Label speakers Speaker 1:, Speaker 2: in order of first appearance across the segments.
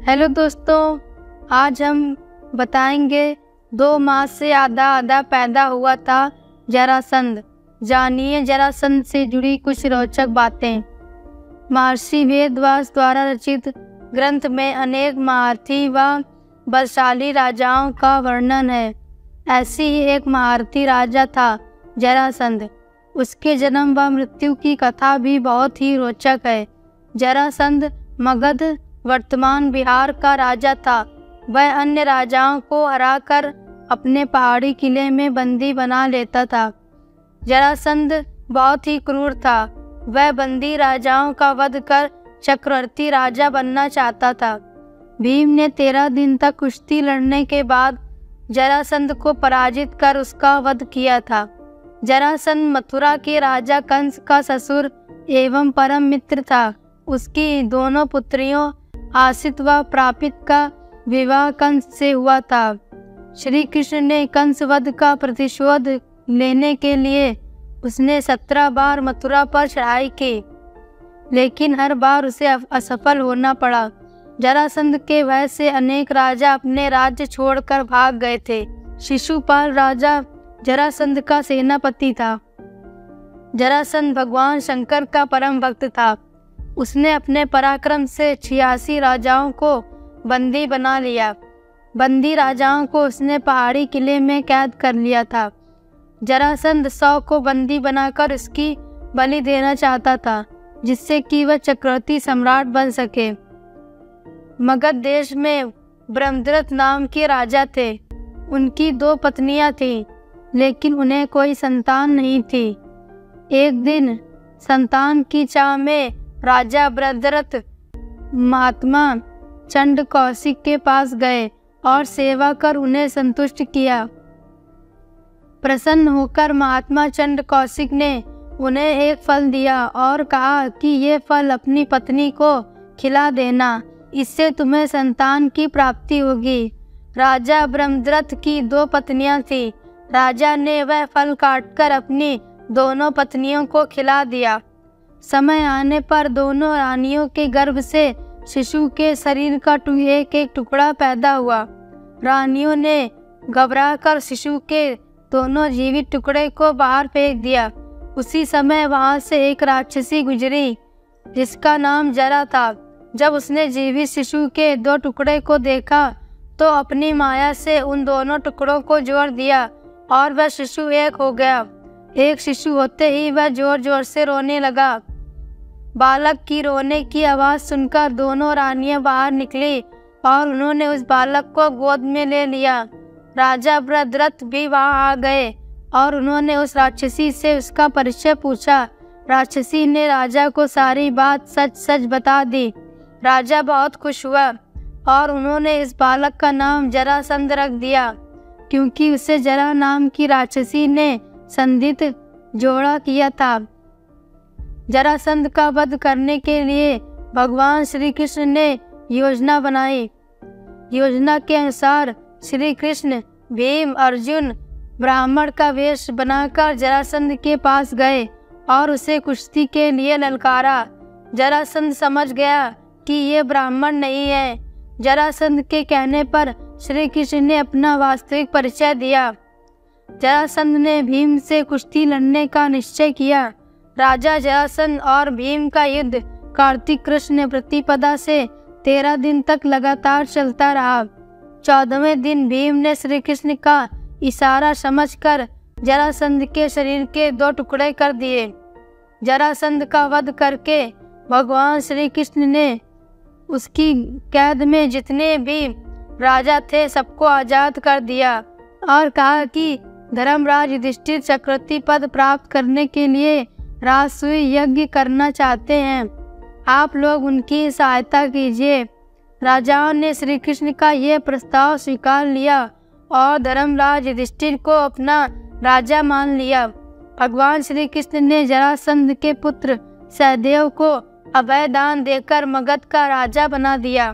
Speaker 1: Hello दोस्तों, आज हम बताएंगे 2 माह से आधा पैदा हुआ था जरासंध। जानिए जरासंध से जुड़ी कुछ रोचक बातें। महर्षि वेदव्यास द्वारा रचित ग्रंथ में अनेक महारथी व बलशाली राजाओं का वर्णन है। ऐसी ही एक महारथी राजा था जरासंध। उसके जन्म व मृत्यु की कथा भी बहुत ही रोचक है। जरासंध मगध वर्तमान बिहार का राजा था। वह अन्य राजाओं को हराकर अपने पहाड़ी किले में बंदी बना लेता था। जरासंध बहुत ही क्रूर था। वह बंदी राजाओं का वध कर चक्रवर्ती राजा बनना चाहता था। भीम ने 13 दिन तक कुश्ती लड़ने के बाद जरासंध को पराजित कर उसका वध किया था। जरासंध मथुरा के राजा कंस का ससुर एवं परम मित्र था। उसकी दोनों पुत्रियों आसित व प्रापित का विवाह कंस से हुआ था। श्री कृष्ण ने कंस वध का प्रतिशोध लेने के लिए उसने 17 बार मथुरा पर चढ़ाई की, लेकिन हर बार उसे असफल होना पड़ा। जरासंध के भय से अनेक राजा अपने राज्य छोड़कर भाग गए थे। शिशुपाल राजा जरासंध का सेनापति था। जरासंध भगवान शंकर का परम भक्त था। उसने अपने पराक्रम से 86 राजाओं को बंदी बना लिया। बंदी राजाओं को उसने पहाड़ी किले में कैद कर लिया था। जरासंध 100 को बंदी बनाकर उसकी बलि देना चाहता था, जिससे कि वह चक्रवर्ती सम्राट बन सके। मगध देश में ब्रह्मदत्त नाम के राजा थे। उनकी 2 पत्नियां थीं, लेकिन उन्हें कोई संतान नहीं थी। एक दिन संतान की चाह में राजा ब्रह्मदत्त महात्मा चंड कौशिक के पास गए और सेवा कर उन्हें संतुष्ट किया। प्रसन्न होकर महात्मा चंड कौशिक ने उन्हें एक फल दिया और कहा कि ये फल अपनी पत्नी को खिला देना, इससे तुम्हें संतान की प्राप्ति होगी। राजा ब्रह्मदत्त की 2 पत्नियां थीं। राजा ने वह फल काटकर अपनी दोनों पत्नियों को खिला दिया। समय आने पर दोनों रानियों के गर्भ से शिशु के शरीर का एक टुकड़ा पैदा हुआ। रानियों ने घबराकर शिशु के दोनों जीवित टुकड़े को बाहर फेंक दिया। उसी समय वहां से एक राक्षसी गुजरी, जिसका नाम जरा था। जब उसने जीवित शिशु के 2 टुकड़े को देखा तो अपनी माया से उन दोनों टुकड़ों को जोड़ दिया और वह शिशु एक हो गया। एक शिशु होते ही वह जोर जोर से रोने लगा। बालक की रोने की आवाज़ सुनकर दोनों रानियां बाहर निकली और उन्होंने उस बालक को गोद में ले लिया। राजा ब्रह्मदत्त भी वहां आ गए और उन्होंने उस राक्षसी से उसका परिचय पूछा। राक्षसी ने राजा को सारी बात सच सच बता दी। राजा बहुत खुश हुआ और उन्होंने इस बालक का नाम जरासंध रख दिया, क्योंकि उसे जरा नाम की राक्षसी ने संधित जोड़ा किया था। जरासंध का वध करने के लिए भगवान श्री कृष्ण ने योजना बनाई। योजना के अनुसार श्री कृष्ण, भीम, अर्जुन ब्राह्मण का वेश बनाकर जरासंध के पास गए और उसे कुश्ती के लिए ललकारा। जरासंध समझ गया कि ये ब्राह्मण नहीं है। जरासंध के कहने पर श्री कृष्ण ने अपना वास्तविक परिचय दिया। जरासंध ने भीम से कुश्ती लड़ने का निश्चय किया। राजा जरासंध और भीम का युद्ध कार्तिक कृष्ण प्रतिपदा से 13 दिन तक लगातार चलता रहा। 14वें दिन भीम ने श्री कृष्ण का इशारा समझकर जरासंध के शरीर के 2 टुकड़े कर दिए। जरासंध का वध करके भगवान श्री कृष्ण ने उसकी कैद में जितने भी राजा थे सबको आज़ाद कर दिया और कहा कि धर्मराज युधिष्ठिर चक्रवर्ती पद प्राप्त करने के लिए राजसूय यज्ञ करना चाहते हैं। आप लोग उनकी सहायता कीजिए। राजाओं ने श्री कृष्ण का यह प्रस्ताव स्वीकार लिया और धर्मराज युधिष्ठिर को अपना राजा मान लिया। भगवान श्री कृष्ण ने जरासंध के पुत्र सहदेव को अभय दान देकर मगध का राजा बना दिया।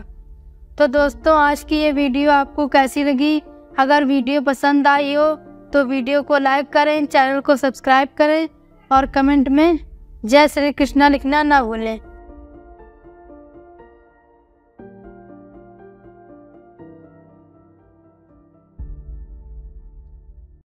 Speaker 1: तो दोस्तों, आज की ये वीडियो आपको कैसी लगी? अगर वीडियो पसंद आई हो तो वीडियो को लाइक करें, चैनल को सब्सक्राइब करें और कमेंट में जय श्री कृष्णा लिखना ना भूलें।